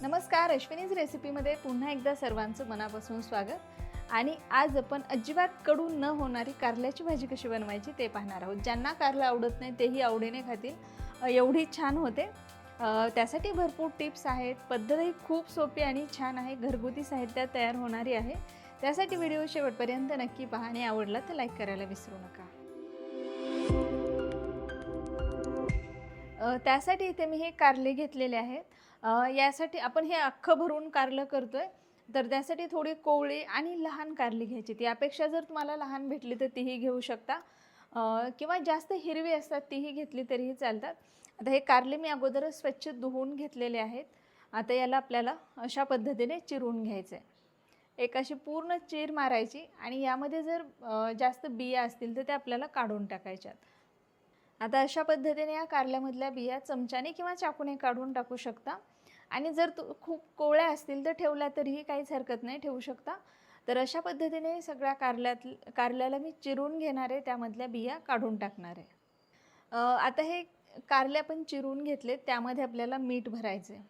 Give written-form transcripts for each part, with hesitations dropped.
नमस्कार, अश्विनीज रेसिपीमध्ये पुन्हा एकदा सर्वांचं मनापासून स्वागत। आणि आज आपण अजिबात कडू न होणारी कारल्याची भाजी कशी बनवायची ते पाहणार आहोत। ज्यांना कारलं आवडत नाही तेही आवडीने खातील, एवढी छान होते। त्यासाठी भरपूर टिप्स आहेत, पद्धतही खूप सोपी आणि छान आहे, घरगुती साहित्यात तयार होणारी आहे। त्यासाठी व्हिडिओ शेवटपर्यंत नक्की पहा आणि आवडला तर लाईक करायला विसरू नका। त्यासाठी इथे मी हे कारले घेतलेले आहेत। यासाठी आपण हे अख्खं भरून कारलं करतोय, तर त्यासाठी थोडी कोवळी आणि लहान कारली घ्यायची। त्यापेक्षा जर तुम्हाला लहान भेटली तर तीही घेऊ शकता, किंवा जास्त हिरवी असतात तीही घेतली तरीही चालतात। आता हे कारले मी अगोदरच स्वच्छ धुवून घेतलेले आहेत। आता याला आपल्याला अशा पद्धतीने चिरून घ्यायचं आहे। एक अशी पूर्ण चीर मारायची आणि यामध्ये जर जास्त बिया असतील तर ते आपल्याला काढून टाकायच्यात। आता अशा पद्धतीने या कारल्यामधल्या बिया चमच्याने किंवा चाकूने काढून टाकू शकता। आणि जर खूप कोवळ्या असतील तर ठेवल्या तरीही काहीच हरकत नाही, ठेवू शकता। तर अशा पद्धतीने सगळ्या कारल्याला मी चिरून घेणार आहे, त्यामधल्या बिया काढून टाकणार आहे। आता हे कारले आपण चिरून घेतले, त्यामध्ये आपल्याला मीठ भरायचं आहे।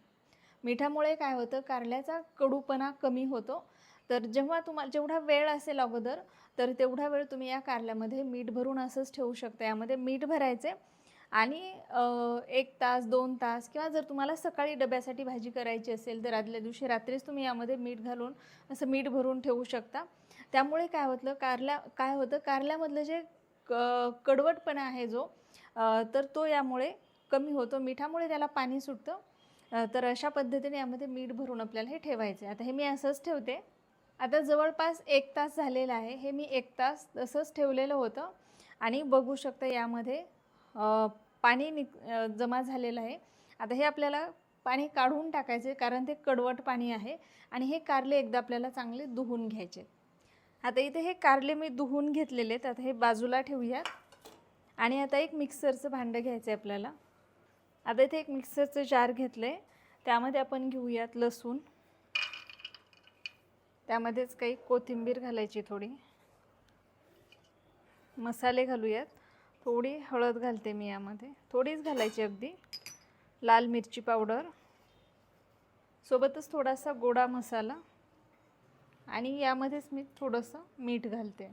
मिठामुळे काय होतं, कारल्याचा कडूपणा कमी होतो। तर जेव्हा तुम्हाला जेवढा वेळ असेल अगोदर, तर तेवढा वेळ तुम्ही या कारल्यामध्ये मीठ भरून असंच ठेवू शकता। यामध्ये मीठ भरायचे आणि 1 तास 2 तास, किंवा जर तुम्हाला सकाळी डब्यासाठी भाजी करायची असेल तर आदल्या दिवशी रात्रीच तुम्ही यामध्ये मीठ घालून असं मीठ भरून ठेवू शकता। त्यामुळे काय होतं कारल्यामधलं जे कडवटपणा आहे जो, तर तो यामुळे कमी होतो। मिठामुळे त्याला पाणी सुटतं। तर अशा पद्धतीने यामध्ये मीठ भरून आपल्याला हे ठेवायचं आहे। आता हे मी असंच ठेवते। आता जवळपास 1 तास झालेला आहे। हे मी 1 तास तसंच ठेवलेलं होतं आणि बघू शकता यामध्ये पाणी जमा झालेलं आहे। आता हे आपल्याला पाणी काढून टाकायचे, कारण ते कडवट पाणी आहे। आणि हे कारले एकदा आपल्याला चांगले धुवून घ्यायचे। आता इथे हे कारले मी धुवून घेतलेले आहेत। आता हे बाजूला ठेवूयात आणि आता एक मिक्सरचं भांडं घ्यायचं आहे आपल्याला। आता इथे एक मिक्सरचं जार घेतले, त्यामध्ये आपण घेऊयात लसूण, त्यामध्येच काही कोथिंबीर घालायची, थोडी मसाले घालूयात। थोडी हळद घालते मी यामध्ये, थोडीच घालायची अगदी, लाल मिरची पावडर, सोबतच थोडासा गोडा मसाला, आणि यामध्येच मी थोडंसं मीठ घालते।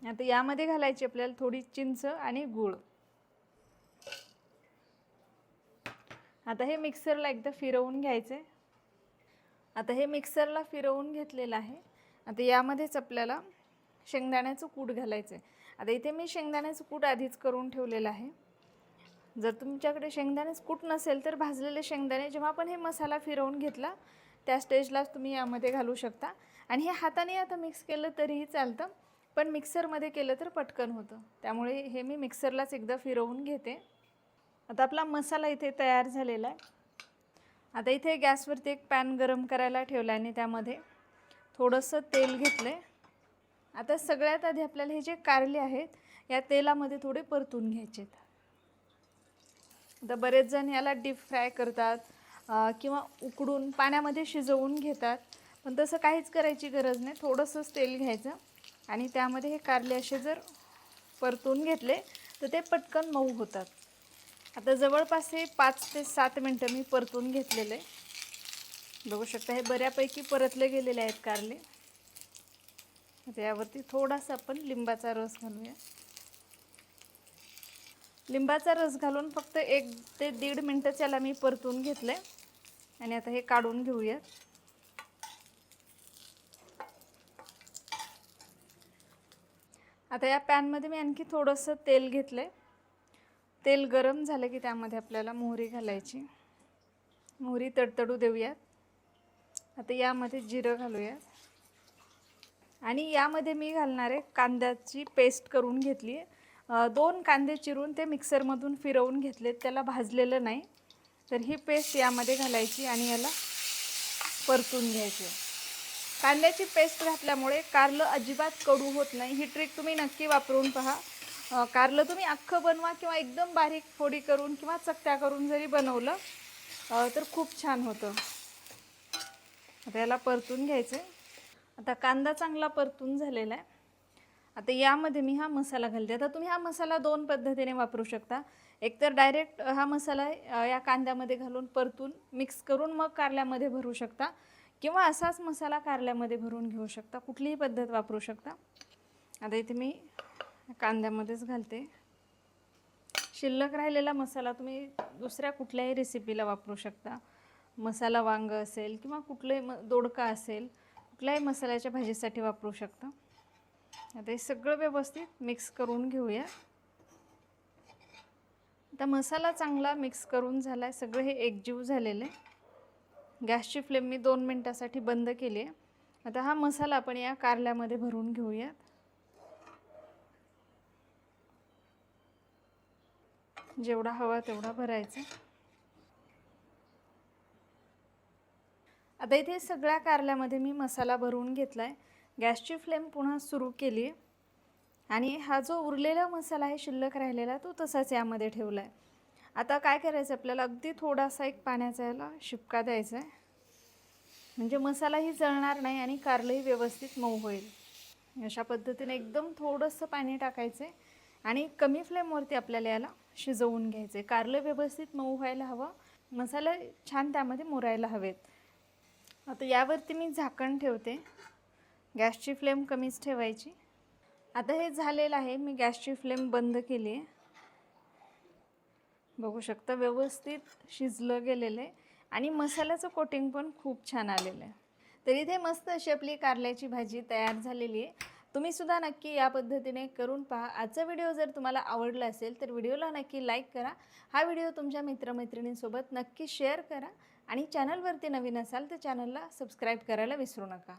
आता यामध्ये घालायची आपल्याला थोडी चिंच आणि गूळ। आता हे मिक्सरला एकदा फिरवून घ्यायचे। आता हे मिक्सरला फिरवून घेतलेलं आहे। आता यामध्येच आपल्याला शेंगदाण्याचं कूट घालायचं आहे। आता इथे मी शेंगदाण्याचं कूट आधीच करून ठेवलेलं आहे। जर तुमच्याकडे शेंगदाण्याचं कूट नसेल तर भाजलेले शेंगदाणे जेव्हा आपण हे मसाला फिरवून घेतला त्या स्टेजलाच तुम्ही यामध्ये घालू शकता। आणि हे हाताने आता मिक्स केलं तरीही चालतं, पण मिक्सरमध्ये केलं तर पटकन होतं, त्यामुळे हे मी मिक्सरलाच एकदा फिरवून घेते। आता आपला मसाला इथे तयार झालेला आहे। आता इथे गॅसवरती एक पॅन गरम करायला ठेवला आणि त्यामध्ये थोडंसं तेल घेतलं। आता सगळ्यात आधी आपल्याला हे जे कारले आहेत या तेलामध्ये थोडे परतून घ्यायचे आहेत। आता बरेच जण याला डीप फ्राय करतात, किंवा उकडून पाण्यामध्ये शिजवून घेतात, पण तसं काहीच करायची गरज नाही। थोडंसंच तेल घ्यायचं आणि त्यामध्ये हे कारले असे जर परतून घेतले तर ते पटकन मऊ होतात। आता जवळपास हे 5 ते 7 मिनटं मी परतून घेतलेले, बघू शकता हे बऱ्यापैकी परतले गेलेले आहेत कारले। आता यावरती थोडासा आपण लिंबाचा रस घालूया। लिंबाचा रस घालून फक्त 1 ते 1.5 मिनटं याला मी परतून घेतले आणि आता हे काढून घेऊयात। आता या पॅनमध्ये मी आणखी थोडंसं तेल घेतले। तेल गरम झालं की त्यामध्ये आपल्याला मोहरी घालायची। मोहरी तडतडू देऊयात। आता यामध्ये जिरं घालूयात आणि यामध्ये मी घालणार आहे कांद्याची पेस्ट करून घेतली आहे। 2 कांदे चिरून ते मिक्सरमधून फिरवून घेतलेत, त्याला भाजलेलं नाही। तर ही पेस्ट यामध्ये घालायची आणि याला परतून घ्यायचे। कांद्याची पेस्ट घातल्यामुळे कारलं अजिबात कडू होत नाही। ही ट्रिक तुम्ही नक्की वापरून पहा। कारलं तुम्ही अख्खं बनवा किंवा एकदम बारीक फोडी करून किंवा चकत्या करून जरी बनवलं तर खूप छान होतं। आता याला परतून घ्यायचं। आता कांदा चांगला परतून झालेला आहे। आता यामध्ये मी हा मसाला घालते। आता तुम्ही हा मसाला 2 पद्धतीने वापरू शकता। एकतर डायरेक्ट हा मसाला या कांद्यामध्ये घालून परतून मिक्स करून मग कारल्यामध्ये भरू शकता, किंवा असाच मसाला कारल्यामध्ये भरून घेऊ शकता. कुठलीही पद्धत वापरू शकता. आता इथे मी कांद्यामध्येच घालते. शिल्लक राहिलेला मसाला तुम्ही दुसऱ्या कुठल्याही रेसिपीला वापरू शकता. मसाला वांग असेल किंवा कुठलंही दोडका असेल, कुठल्याही मसाल्याच्या भाजीसाठी वापरू शकता. आता हे सगळं व्यवस्थित मिक्स करून घेऊया. आता मसाला चांगला मिक्स करून झाला आहे, सगळं हे एकजीव झालेलं आहे. गॅसची फ्लेम मी 2 मिनिटासाठी बंद केली आहे. आता हा मसाला आपण या कारल्यामध्ये भरून घेऊयात. जेवढा हवा तेवढा भरायचा. आता इथे सगळ्या कारल्यामध्ये मी मसाला भरून घेतला आहे. गॅसची फ्लेम पुन्हा सुरू केली आहे आणि हा जो उरलेला मसाला आहे शिल्लक राहिलेला तो तसाच यामध्ये ठेवला आहे. आता काय करायचं, आपल्याला अगदी थोडासा एक पाण्याचा याला शिपका द्यायचा आहे, म्हणजे मसालाही जळणार नाही आणि कारलंही व्यवस्थित मऊ होईल. अशा पद्धतीने एकदम थोडंसं पाणी टाकायचं आहे आणि कमी फ्लेमवरती आपल्याला याला शिजवून घ्यायचं आहे. कारलं व्यवस्थित मऊ व्हायला हवं, मसाला छान त्यामध्ये मुरायला हवेत. आता यावरती मी झाकण ठेवते. गॅसची फ्लेम कमीच ठेवायची. आता हे झालेलं आहे. मी गॅसची फ्लेम बंद केली आहे. बघू शकता व्यवस्थित शिजलं गेलेलं आहे आणि मसाल्याचं कोटिंग पण खूप छान आलेलं आहे. तर इथे मस्त अशी आपली कारल्याची भाजी तयार झालेली आहे. तुम्ही सुद्धा नक्की या पद्धतीने करून पहा. आजचा व्हिडिओ जर तुम्हाला आवडला असेल तर व्हिडिओला नक्की लाईक करा. हा व्हिडिओ तुमच्या मित्रमैत्रिणींसोबत नक्की शेअर करा आणि चॅनलवरती नवीन असाल तर चॅनलला सबस्क्राईब करायला विसरू नका.